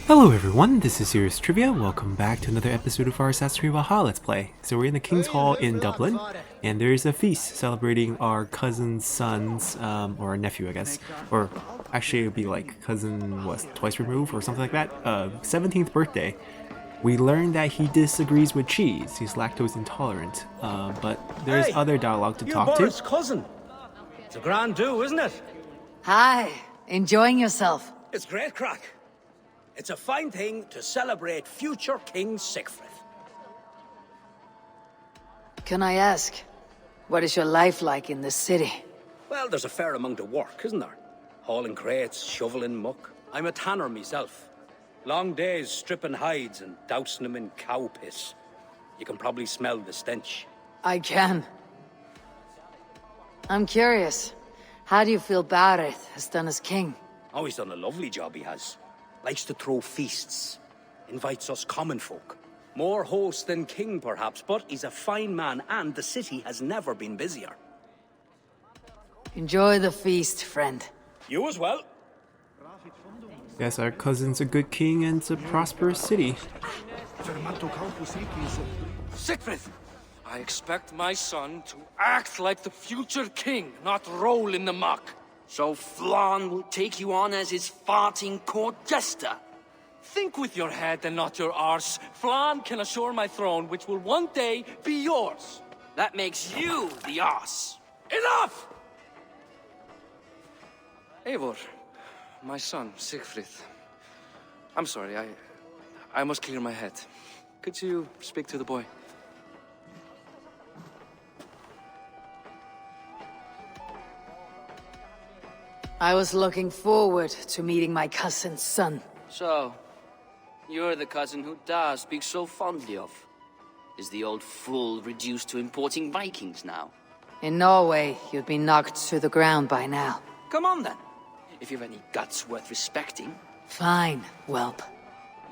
Hello everyone, this is Serious Trivia. Welcome back to another episode of our Assassin's Creed Valhalla Let's Play. So we're in the King's Hall in Dublin, and there's a feast celebrating our cousin's son's, or a nephew I guess, or actually it would be like cousin, what, twice removed or something like that, 17th birthday. We learned that he disagrees with cheese, he's lactose intolerant, but there's other dialogue to talk to. Boris' cousin. It's a grand do, isn't it? Hi, enjoying yourself? It's great crack. It's a fine thing to celebrate future King Sigfrid. Can I ask, what is your life like in the city? Well, there's a fair amount of work, isn't there? Hauling crates, shoveling muck. I'm a tanner myself. Long days stripping hides and dousing them in cow piss. You can probably smell the stench. I can. I'm curious, how do you feel Barid has done as king? Oh, he's done a lovely job, he has. Likes to throw feasts. Invites us common folk. More host than king, perhaps, but he's a fine man, and the city has never been busier. Enjoy the feast, friend. You as well. Yes, our cousin's a good king and it's a prosperous city. Sigfrid! I expect my son to act like the future king, not roll in the muck. So Flan will take you on as his farting court jester? Think with your head and not your arse. Flan can assure my throne, which will one day be yours. That makes you the ass. Enough! Eivor, my son, Sigfrid. I'm sorry, I must clear my head. Could you speak to the boy? I was looking forward to meeting my cousin's son. So, you're the cousin who Da speaks so fondly of. Is the old fool reduced to importing Vikings now? In Norway, you'd be knocked to the ground by now. Come on then, if you've any guts worth respecting. Fine, whelp.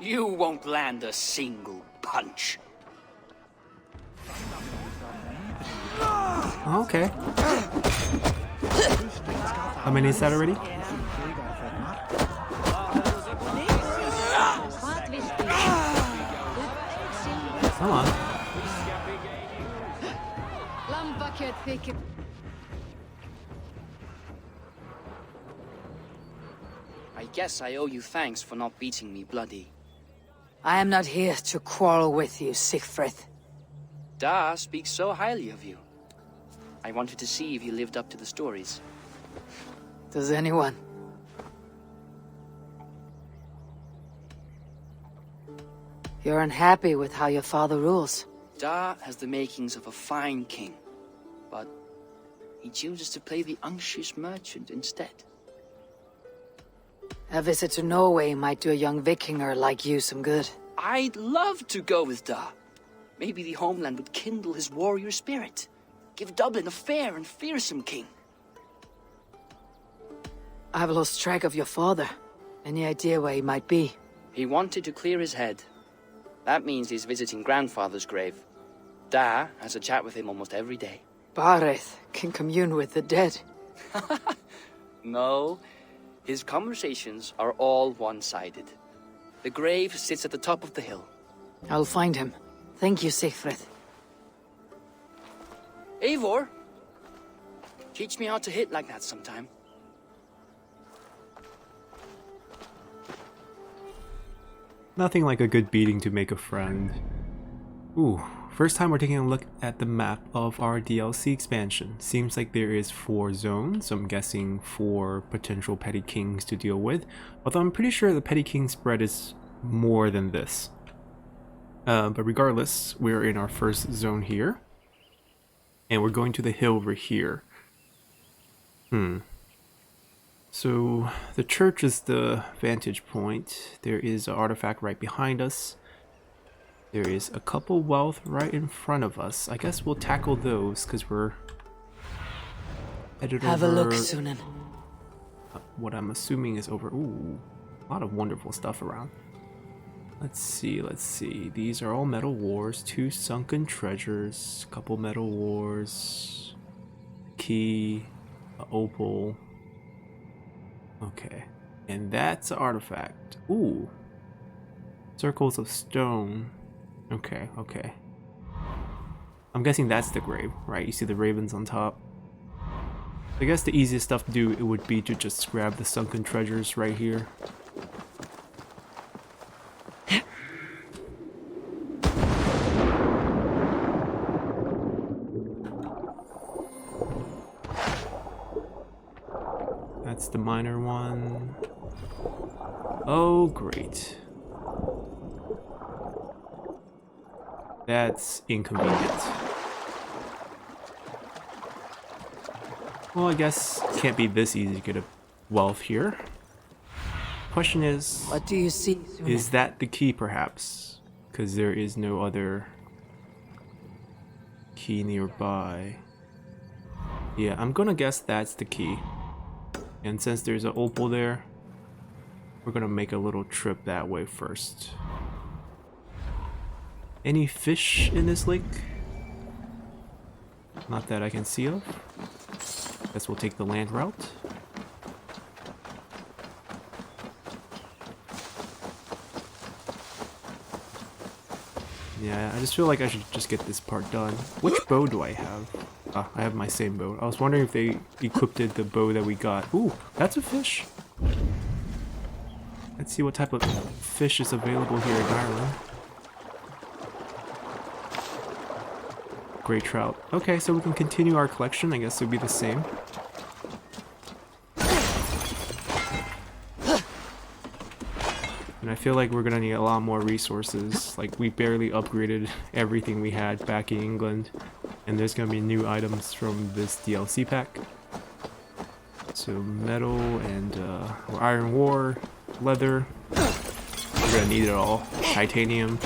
You won't land a single punch. Okay. How many is that already? Come on. I guess I owe you thanks for not beating me bloody. I am not here to quarrel with you, Sigfrid. Da speaks so highly of you. I wanted to see if you lived up to the stories. Does anyone? You're unhappy with how your father rules? Da has the makings of a fine king, but he chooses to play the unctuous merchant instead. A visit to Norway might do a young Vikinger like you some good. I'd love to go with Da. Maybe the homeland would kindle his warrior spirit. Give Dublin a fair and fearsome king. I've lost track of your father. Any idea where he might be? He wanted to clear his head. That means he's visiting grandfather's grave. Da has a chat with him almost every day. Barid can commune with the dead. No, his conversations are all one-sided. The grave sits at the top of the hill. I'll find him. Thank you, Sigfrid. Eivor, teach me how to hit like that sometime. Nothing like a good beating to make a friend. Ooh, first time we're taking a look at the map of our DLC expansion. Seems like there is 4 zones, so I'm guessing 4 potential petty kings to deal with. Although I'm pretty sure the petty king spread is more than this. But regardless, we're in our first zone here. And we're going to the hill over here. So the church is the vantage point. There is an artifact right behind us. There is a couple wealth right in front of us. I guess we'll tackle those because we're headed Have over. a look, Sunan. What I'm assuming is over. Ooh, a lot of wonderful stuff around. Let's see, let's see. These are all metal wars, 2 sunken treasures, couple metal wars, key, an opal. Okay, and that's an artifact. Ooh, Circles of stone. Okay, okay. I'm guessing that's the grave, right? You see the ravens on top. I guess the easiest stuff to do it would be to just grab the sunken treasures right here. That's the minor one. Oh, great. That's inconvenient. Well, I guess it can't be this easy to get a wealth here. Question is, What do you see? is that the key perhaps? Because there is no other key nearby. Yeah, I'm gonna guess that's the key. And since there's an opal there, we're gonna make a little trip that way first. Any fish in this lake? Not that I can see of. Guess we'll take the land route. Yeah, I just feel like I should just get this part done. Which bow do I have? Ah, I have my same bow. I was wondering if they equipped the bow that we got. Ooh, that's a fish. Let's see what type of fish is available here in Ireland. Great trout. Okay, so we can continue our collection. I guess it would be the same. And I feel like we're gonna need a lot more resources. Like, we barely upgraded everything we had back in England. And there's gonna be new items from this DLC pack. So metal and or iron ore, leather. We're gonna need it all. Titanium.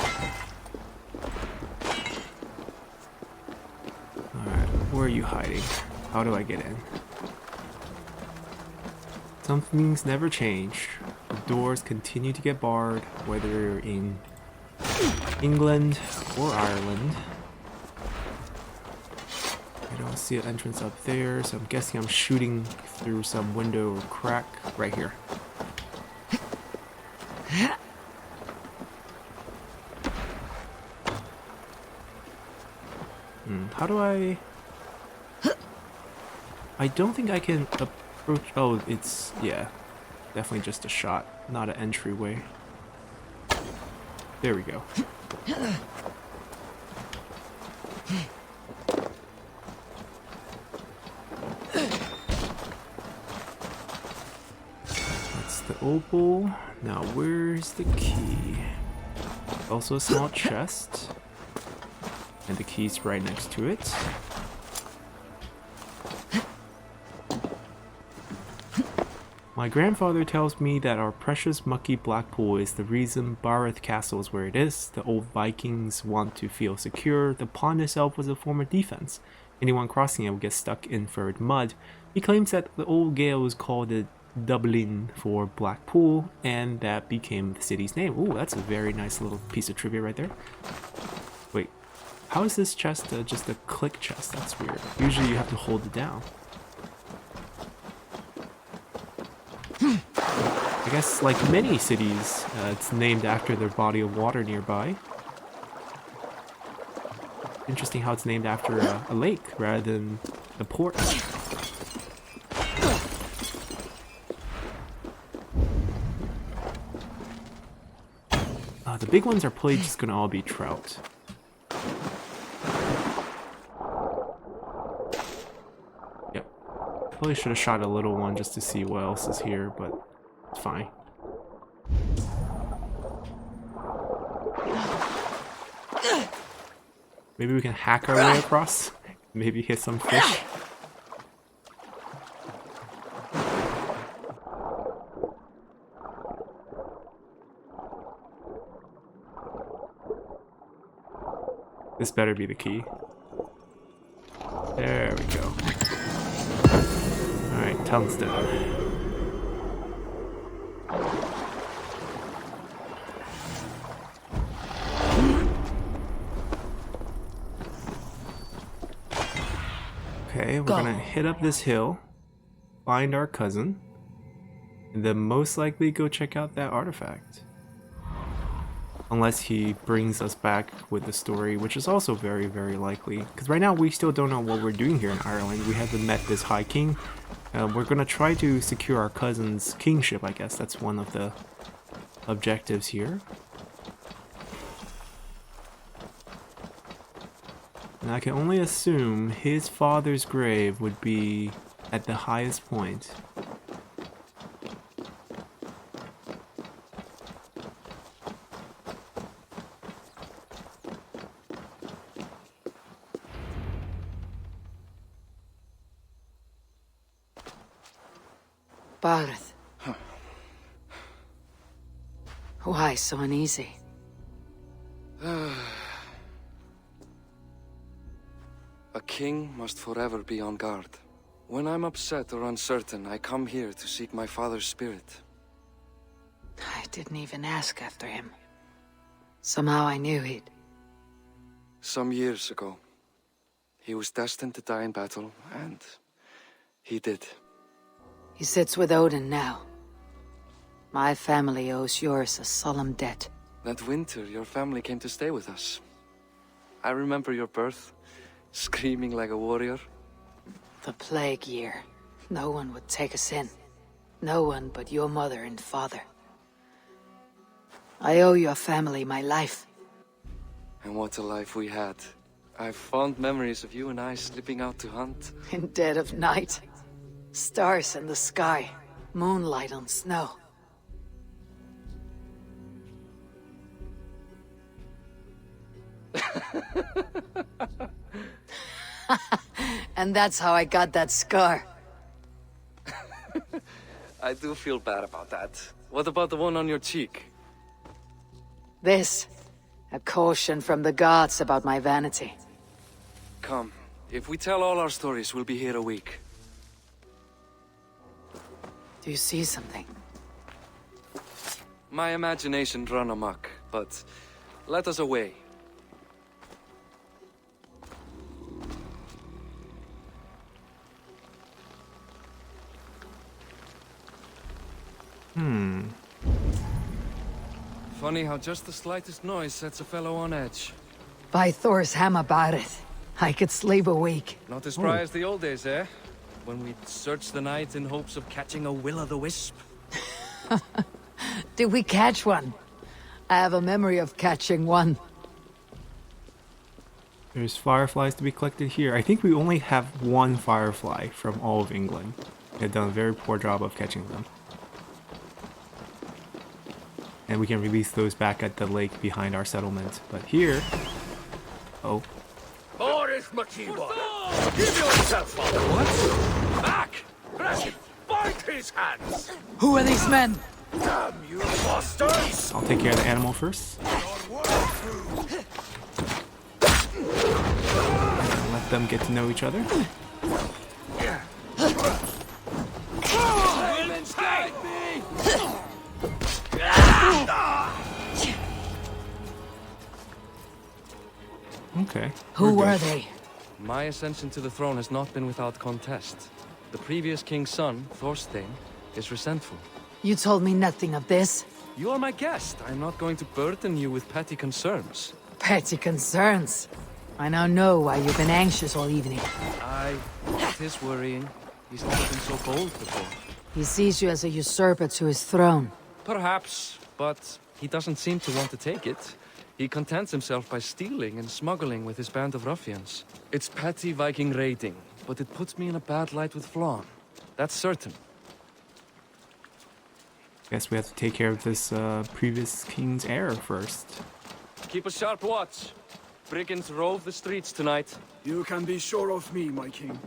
Alright, where are you hiding? How do I get in? Some things never change. The doors continue to get barred, whether you're in England or Ireland. I don't see an entrance up there, so I'm guessing I'm shooting through some window or crack right here. How do I don't think I can approach. Oh, it's, yeah, definitely just a shot, not an entryway. There we go. That's the opal. Now where's the key? Also a small chest. And the key's right next to it. My grandfather tells me that our precious mucky black pool is the reason Barid Castle is where it is. The old Vikings want to feel secure. The pond itself was a form of defense. Anyone crossing it would get stuck in furrowed mud. He claims that the old Gaels called it Dublin for Black Pool, and that became the city's name. Ooh, that's a very nice little piece of trivia right there. Wait, how is this chest just a click chest? That's weird. Usually you have to hold it down. I guess, like many cities, it's named after their body of water nearby. Interesting how it's named after a lake rather than the port. The big ones are probably just gonna all be trout. Yep. Probably should have shot a little one just to see what else is here, but it's fine. Maybe we can hack our way across. Maybe hit some fish. This better be the key. There we go. Alright, tungsten. Okay, we're gonna hit up this hill, find our cousin, and then most likely go check out that artifact. Unless he brings us back with the story, which is also very, very likely. Because right now we still don't know what we're doing here in Ireland. We haven't met this High King. We're gonna try to secure our cousin's kingship, I guess. That's one of the objectives here. And I can only assume his father's grave would be at the highest point. Barid. Why so uneasy? A king must forever be on guard. When I'm upset or uncertain, I come here to seek my father's spirit. I didn't even ask after him. Somehow I knew he'd... Some years ago, he was destined to die in battle, and he did. He sits with Odin now. My family owes yours a solemn debt. That winter, your family came to stay with us. I remember your birth, screaming like a warrior. The plague year. No one would take us in. No one but your mother and father. I owe your family my life. And what a life we had. I've fond memories of you and I slipping out to hunt. In dead of night. Stars in the sky. Moonlight on snow. And that's how I got that scar. I do feel bad about that. What about the one on your cheek? This. A caution from the gods about my vanity. Come, if we tell all our stories, we'll be here a week. Do you see something? My imagination run amok, but let us away. Funny how just the slightest noise sets a fellow on edge. By Thor's hammer, Barid. I could sleep a week. Not as spry as the old days, eh? When we'd search the night in hopes of catching a will-o'-the-wisp. Did we catch one? I have a memory of catching one. There's fireflies to be collected here. I think we only have one firefly from all of England. They've done a very poor job of catching them. And we can release those back at the lake behind our settlement. But here... Oh. Boris Makiwa! Give yourself up! What? Back! Press Bind his hands! Who are these men? Damn you bastards! I'll take care of the animal first. Let them get to know each other. Okay. Who were they? My ascension to the throne has not been without contest. The previous king's son, Thorstein, is resentful. You told me nothing of this. You are my guest. I'm not going to burden you with petty concerns. Petty concerns. I now know why you've been anxious all evening. It is worrying. He's never been so bold before. He sees you as a usurper to his throne. Perhaps, but he doesn't seem to want to take it. He contents himself by stealing and smuggling with his band of ruffians. It's petty Viking raiding, but it puts me in a bad light with Flann. That's certain. Guess we have to take care of this previous king's heir first. Keep a sharp watch. Brigands rove the streets tonight. You can be sure of me, my king.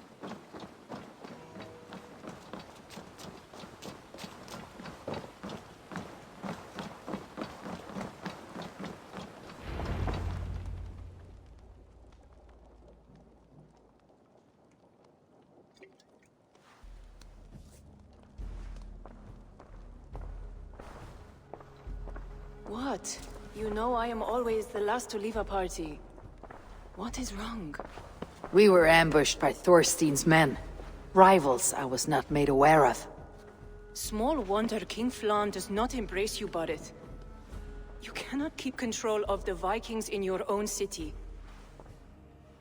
What? You know I am always the last to leave a party. What is wrong? We were ambushed by Thorstein's men. Rivals I was not made aware of. Small wonder King Flann does not embrace you, Barid. You cannot keep control of the Vikings in your own city.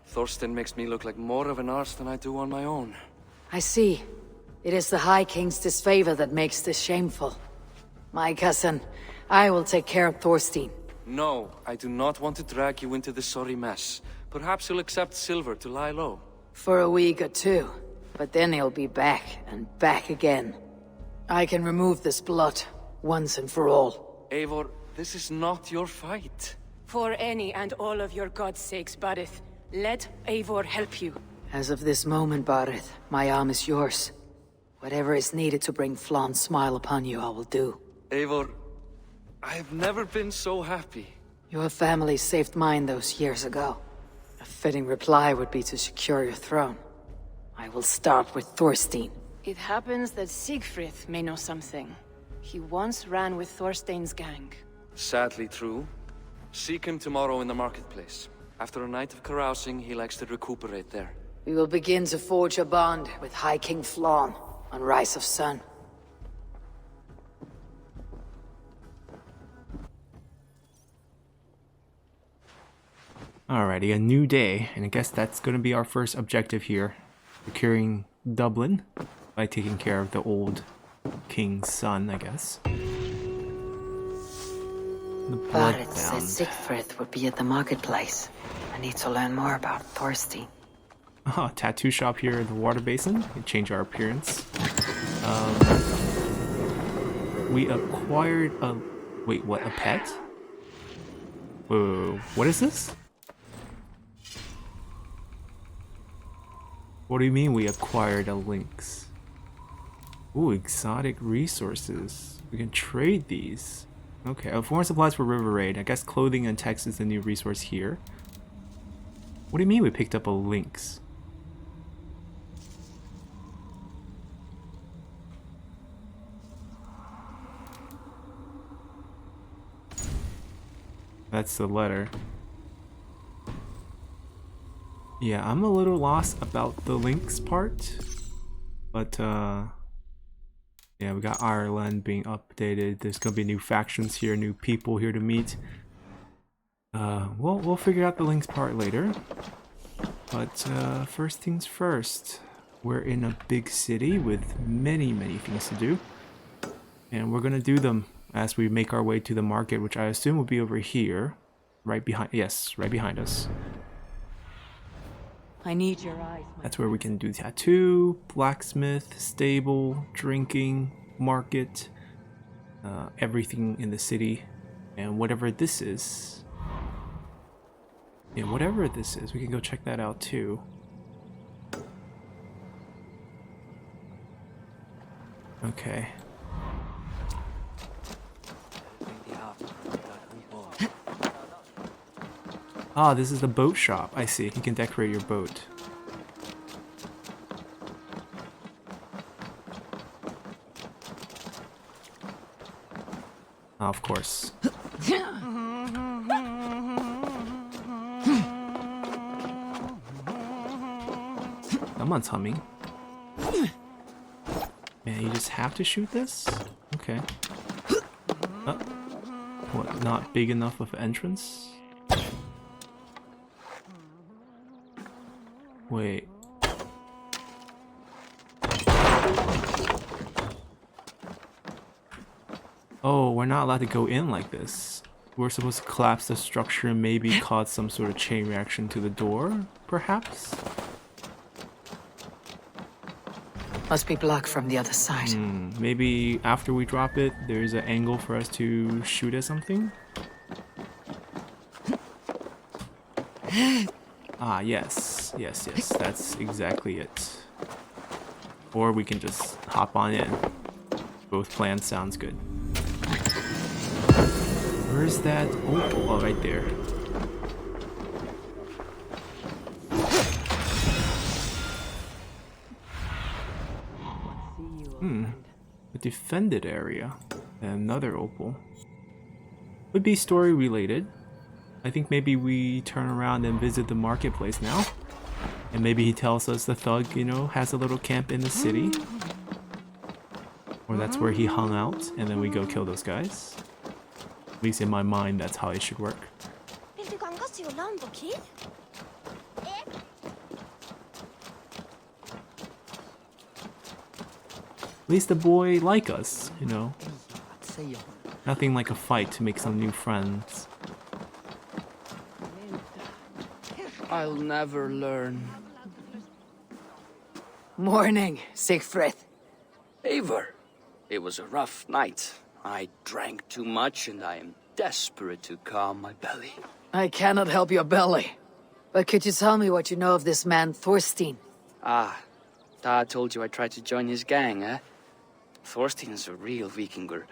Thorstein makes me look like more of an arse than I do on my own. I see. It is the High King's disfavor that makes this shameful. My cousin, I will take care of Thorstein. No, I do not want to drag you into this sorry mess. Perhaps you'll accept silver to lie low. For a week or two, but then he'll be back and back again. I can remove this blot once and for all. Eivor, this is not your fight. For any and all of your god's sakes, Barid, let Eivor help you. As of this moment, Barid, my arm is yours. Whatever is needed to bring Flaan's smile upon you, I will do. Eivor, I have never been so happy. Your family saved mine those years ago. A fitting reply would be to secure your throne. I will start with Thorstein. It happens that Siegfried may know something. He once ran with Thorstein's gang. Sadly true. Seek him tomorrow in the marketplace. After a night of carousing, he likes to recuperate there. We will begin to forge a bond with High King Flaan on Rise of Sun. Alrighty, a new day, and I guess that's going to be our first objective here. Securing Dublin by taking care of the old king's son, I guess. The Barid said bloodbound. Siegfried would be at the marketplace. I need to learn more about Thorstein. Oh, tattoo shop here in the water basin. We change our appearance. We acquired a... Wait, what? A pet? Whoa, what is this? What do you mean we acquired a lynx? Ooh, exotic resources. We can trade these. Okay, foreign supplies for River Raid. I guess clothing and text is the new resource here. What do you mean we picked up a lynx? That's the letter. Yeah, I'm a little lost about the links part. But, yeah, we got Ireland being updated. There's gonna be new factions here, new people here to meet. We'll figure out the links part later. But, first things first. We're in a big city with many, many things to do. And we're gonna do them as we make our way to the market, which I assume will be over here. Right behind, yes, right behind us. I need your eyes. That's where we can do tattoo, blacksmith, stable, drinking, market, everything in the city, and whatever this is. Yeah, whatever this is, we can go check that out too. Okay. Ah, this is the boat shop. I see. You can decorate your boat. Ah, of course. Someone's humming. Man, you just have to shoot this? Okay. Oh. What, not big enough of an entrance? Wait. Oh, we're not allowed to go in like this. We're supposed to collapse the structure and maybe cause some sort of chain reaction to the door, perhaps? Must be blocked from the other side. Maybe after we drop it, there's an angle for us to shoot at something? Ah, yes. Yes, yes, that's exactly it. Or we can just hop on in. Both plans sounds good. Where's that? Oh, right there. A defended area. Another opal. Would be story related. I think maybe we turn around and visit the marketplace now. And maybe he tells us the thug, you know, has a little camp in the city. Or that's where he hung out, and then we go kill those guys. At least in my mind, that's how it should work. Vill du ganga Siolambo, kid? At least the boy like us, you know. Nothing like a fight to make some new friends. I'll never learn. Morning, Siegfried. Eivor, it was a rough night. I drank too much and I am desperate to calm my belly. I cannot help your belly. But could you tell me what you know of this man, Thorstein? Ah, Dad told you I tried to join his gang, eh? Thorstein is a real Vikinger.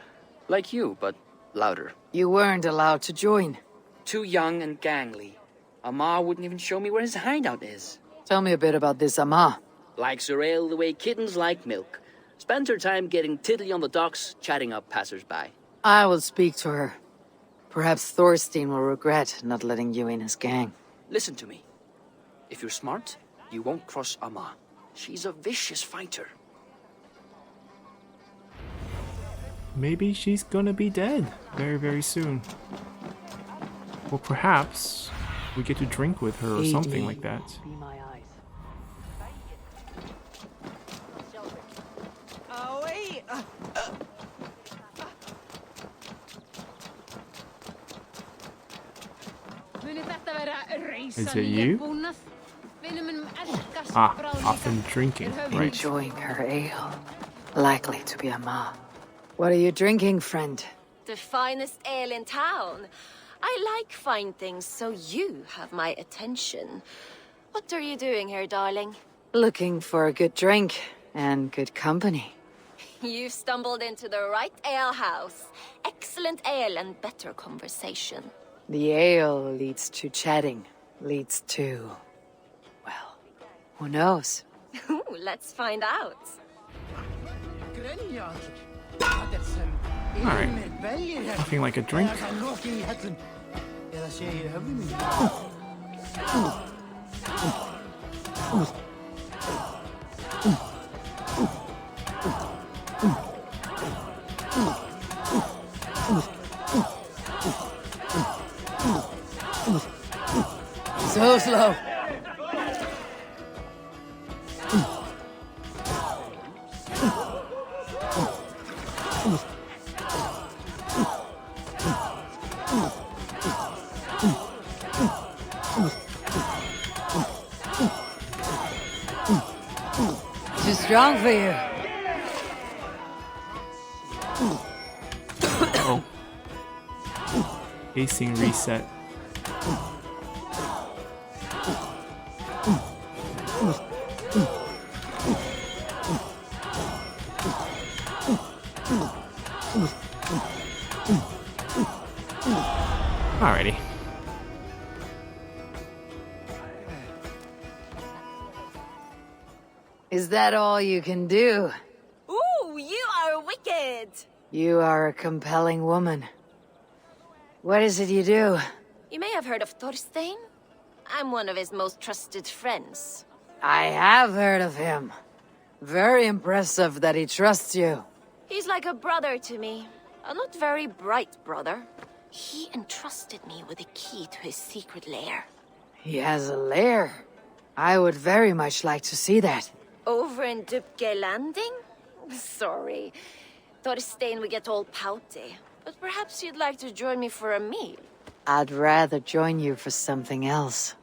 Like you, but louder. You weren't allowed to join. Too young and gangly. Amar wouldn't even show me where his hideout is. Tell me a bit about this Amma. Likes her ale the way kittens like milk. Spends her time getting tiddly on the docks, chatting up passers-by. I will speak to her. Perhaps Thorstein will regret not letting you in his gang. Listen to me. If you're smart, you won't cross Amma. She's a vicious fighter. Maybe she's gonna be dead very, very soon. Or perhaps we get to drink with her or something like that. Be my eyes. Is it you? Ah, often drinking, right. Enjoying her ale. Likely to be Amma. What are you drinking, friend? The finest ale in town. I like fine things, so you have my attention. What are you doing here, darling? Looking for a good drink and good company. You stumbled into the right alehouse. Excellent ale and better conversation. The ale leads to chatting, leads to... well, who knows? Ooh, let's find out. Alright. Nothing like a drink. So slow. Too strong for you. Oh. Pacing reset. Alrighty. Is that all you can do? Ooh, you are wicked! You are a compelling woman. What is it you do? You may have heard of Thorstein. I'm one of his most trusted friends. I have heard of him. Very impressive that he trusts you. He's like a brother to me. A not very bright brother. He entrusted me with the key to his secret lair. He has a lair. I would very much like to see that. Over in Dubke Landing? Sorry. Thorstein would get all pouty. But perhaps you'd like to join me for a meal. I'd rather join you for something else.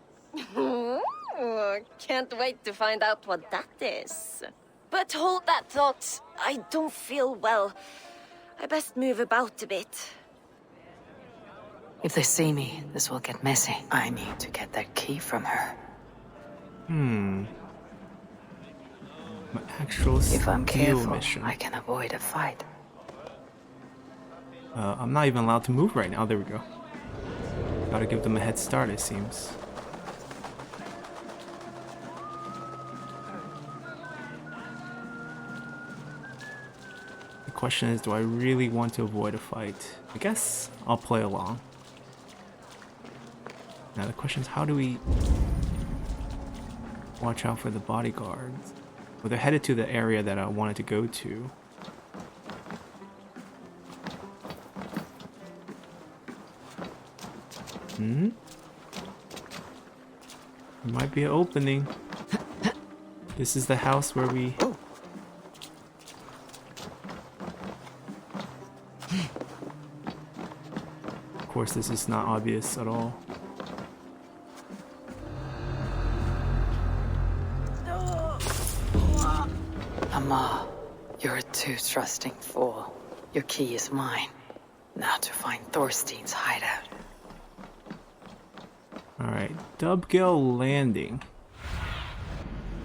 Ooh, can't wait to find out what that is. But hold that thought. I don't feel well. I best move about a bit. If they see me, this will get messy. I need to get that key from her. My actual If I'm steal careful, mission. I can avoid a fight. I'm not even allowed to move right now. There we go. Gotta give them a head start, it seems. The question is, do I really want to avoid a fight? I guess I'll play along. Now the question is, how do we watch out for the bodyguards? Well, they're headed to the area that I wanted to go to. Hmm? There might be an opening. This is the house where we... Of course, this is not obvious at all. Amma, you're a too trusting fool. Your key is mine. Now to find Thorstein's hideout. Alright, Dubgill Landing.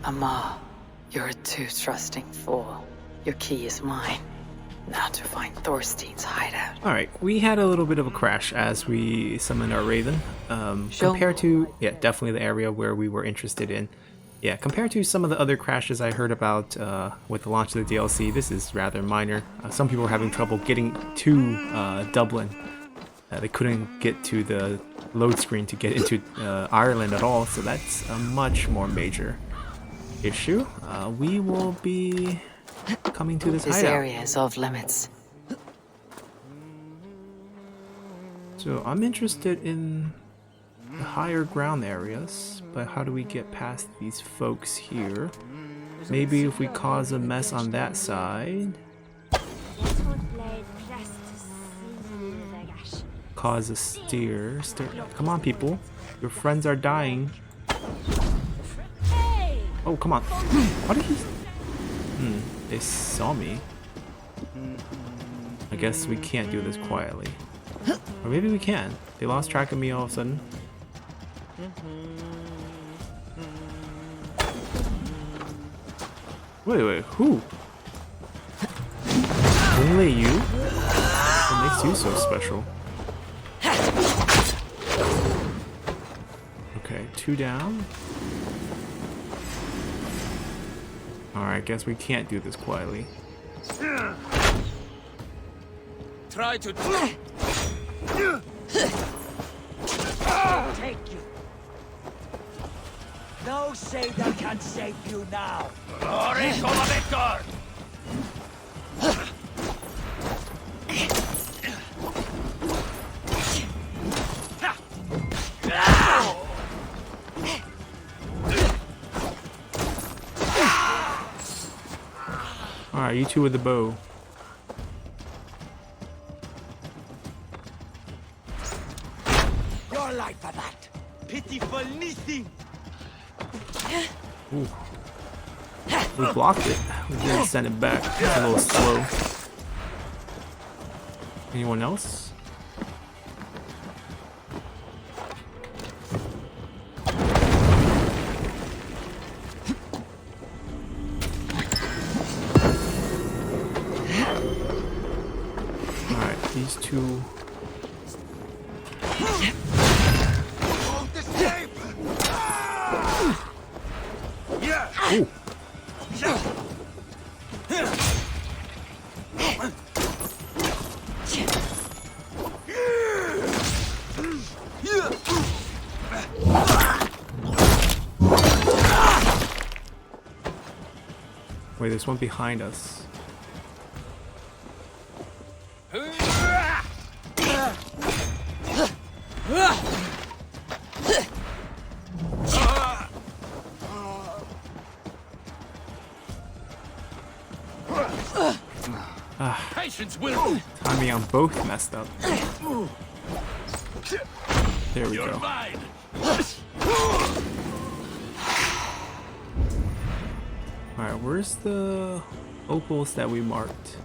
Amma, you're a too trusting fool. Your key is mine. Now to find Thorstein's hideout. Alright, we had a little bit of a crash as we summoned our Raven. Compared to, yeah, definitely the area where we were interested in. Yeah, compared to some of the other crashes I heard about with the launch of the DLC, this is rather minor. Some people were having trouble getting to Dublin. They couldn't get to the load screen to get into Ireland at all, so that's a much more major issue. We will be coming to this hideout. area is off limits. So I'm interested in the higher ground areas, but how do we get past these folks here? Maybe if we cause a mess on that side. Cause a steer. Come on, people. Your friends are dying. Oh, come on. What did he... they saw me. I guess we can't do this quietly. Or maybe we can. They lost track of me all of a sudden. Wait, who? Only you? What makes you so special? Okay, 2 down. Alright, guess we can't do this quietly. Try to Take you. No savior can save you now. Glory to the victor! Alright, you two with the bow. Your life for that. Pitiful nothing. Ooh. We blocked it. We didn't send it back. It's a little slow. Anyone else? Alright, these two. Ooh. Wait, there's one behind us. Patience will. Timing on both messed up. There we go. Mine. Alright, where's the opals that we marked?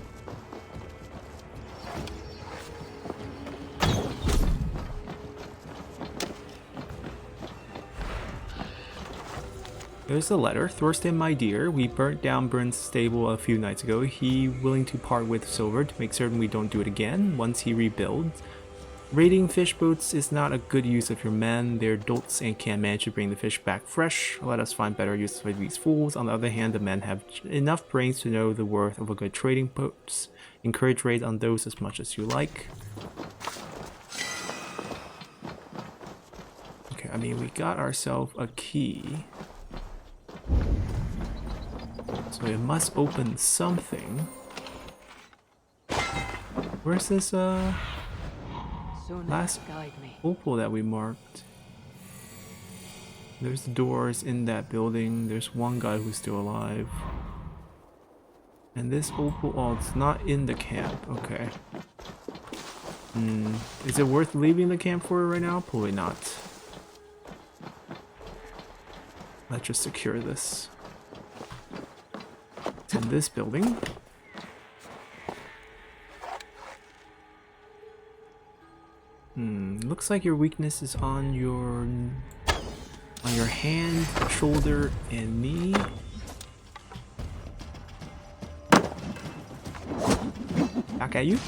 There's a letter. Thorstein, my dear, we burnt down Bryn's stable a few nights ago. He willing to part with silver to make certain we don't do it again once he rebuilds. Raiding fish boats is not a good use of your men. They're dolts and can't manage to bring the fish back fresh. Let us find better use for these fools. On the other hand, the men have enough brains to know the worth of a good trading post. Encourage raids on those as much as you like. Okay, I mean, we got ourselves a key. So it must open something. Where's this, last opal that we marked. There's doors in that building. There's one guy who's still alive. And this opal, oh, it's not in the camp. Okay. Is it worth leaving the camp for right now? Probably not. Let's just secure this. It's in this building. Looks like your weakness is on your hand, shoulder, and knee. Back at you.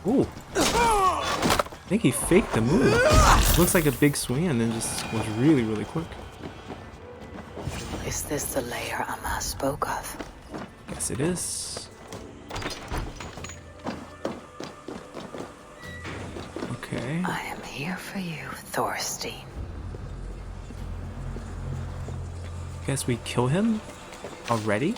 Ooh. I think he faked the move. Looks like a big swing and then just was really, really quick. Is this the lair Amma spoke of? Guess it is. Okay. I am here for you, Thorstein. Guess we kill him already?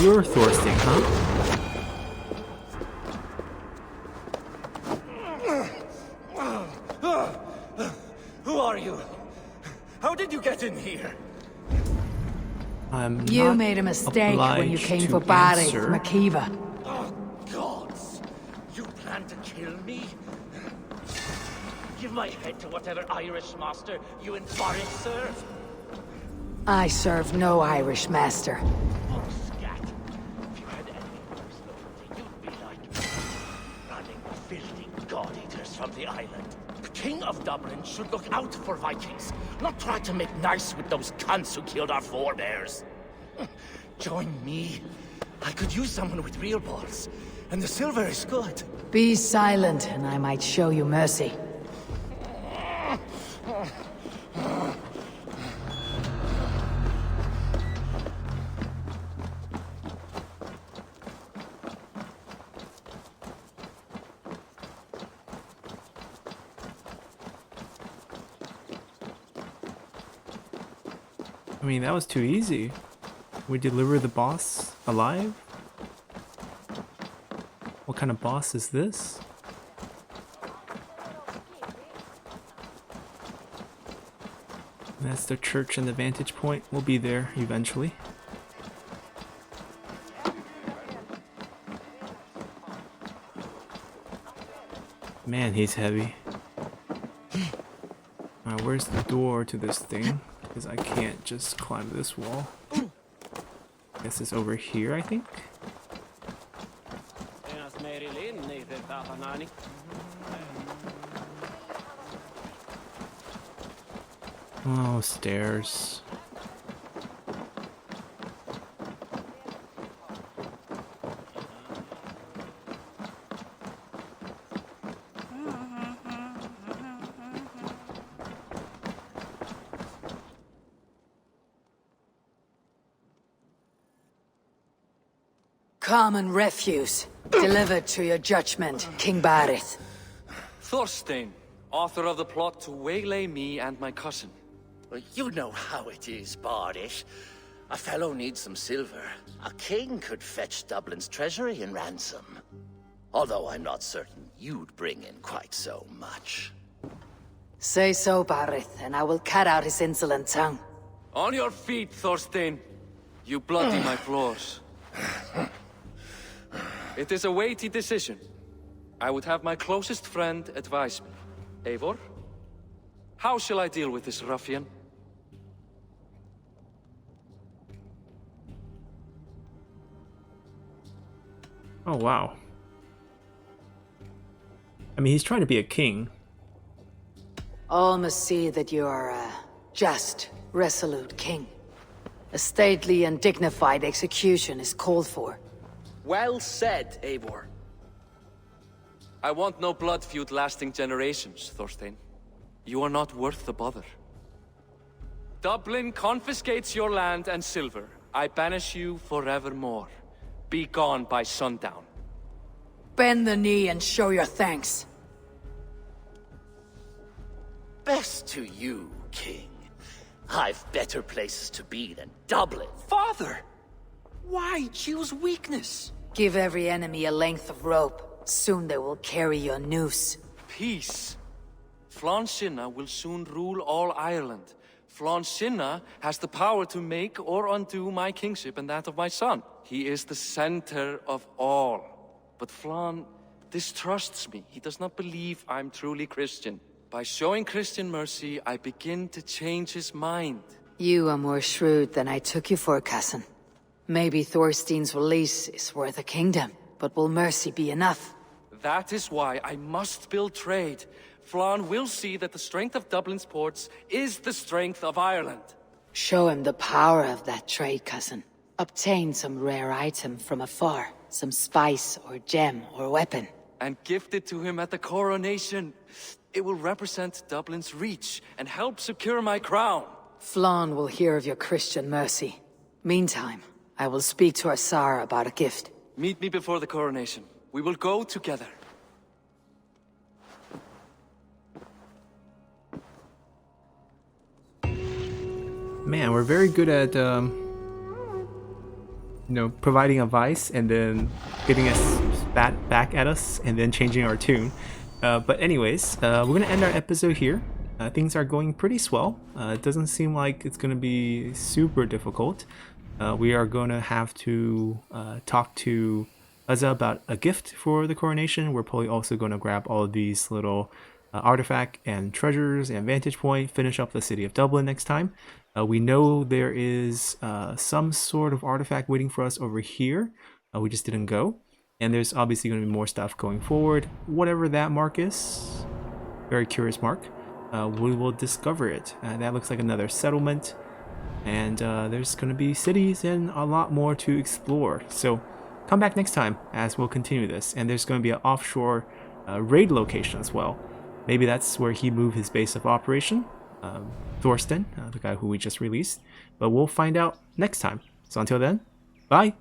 You're Thorstein, huh? Who are you? How did you get in here? You made a mistake when you came for Barid, Makiva. Oh, gods! You plan to kill me? Give my head to whatever Irish master you and Barid serve. I serve no Irish master. Oh, scat. If you had any personality, you'd be like me. Running filthy god-eaters from the island. The King of Dublin should look out for Vikings, not try to make nice with those cunts who killed our forebears. Join me. I could use someone with real balls, and the silver is good. Be silent, and I might show you mercy. I mean, that was too easy. We deliver the boss alive? What kind of boss is this? That's the church and the vantage point. We'll be there eventually. Man, he's heavy. Alright, where's the door to this thing? Because I can't just climb this wall. Guess it's over here, I think. Oh, stairs. Common refuse, delivered to your judgment, King Barid. Thorstein, author of the plot to waylay me and my cousin. Well, you know how it is, Bardish. A fellow needs some silver. A king could fetch Dublin's treasury in ransom. Although I'm not certain you'd bring in quite so much. Say so, Barid, and I will cut out his insolent tongue. On your feet, Thorstein. You bloody my floors. It is a weighty decision. I would have my closest friend advise me. Eivor, how shall I deal with this ruffian? Oh, wow. I mean, he's trying to be a king. All must see that you are a just, resolute king. A stately and dignified execution is called for. Well said, Eivor. I want no blood feud lasting generations, Thorstein. You are not worth the bother. Dublin confiscates your land and silver. I banish you forevermore. Be gone by sundown. Bend the knee and show your thanks. Best to you, King. I've better places to be than Dublin. Father! Why choose weakness? Give every enemy a length of rope. Soon they will carry your noose. Peace. Flann Sinna will soon rule all Ireland. Flann Sinna has the power to make or undo my kingship and that of my son. He is the center of all. But Flann distrusts me. He does not believe I'm truly Christian. By showing Christian mercy, I begin to change his mind. You are more shrewd than I took you for, cousin. Maybe Thorstein's release is worth a kingdom, but will mercy be enough? That is why I must build trade. Flann will see that the strength of Dublin's ports is the strength of Ireland. Show him the power of that trade, cousin. Obtain some rare item from afar, some spice or gem or weapon. And gift it to him at the coronation. It will represent Dublin's reach and help secure my crown. Flann will hear of your Christian mercy. Meantime, I will speak to Asar about a gift. Meet me before the coronation. We will go together. Man, we're very good at, providing advice and then getting us spat back at us and then changing our tune. But anyways, we're going to end our episode here. Things are going pretty swell. It doesn't seem like it's going to be super difficult. We are going to have to talk to Uzza about a gift for the coronation. We're probably also going to grab all of these little artifact and treasures and vantage point, finish up the city of Dublin next time. We know there is some sort of artifact waiting for us over here. We just didn't go. And there's obviously going to be more stuff going forward. Whatever that mark is, very curious mark, we will discover it. That looks like another settlement. And there's going to be cities and a lot more to explore. So come back next time as we'll continue this. And there's going to be an offshore raid location as well. Maybe that's where he moved his base of operation. Thorstein, the guy who we just released. But we'll find out next time. So until then, bye!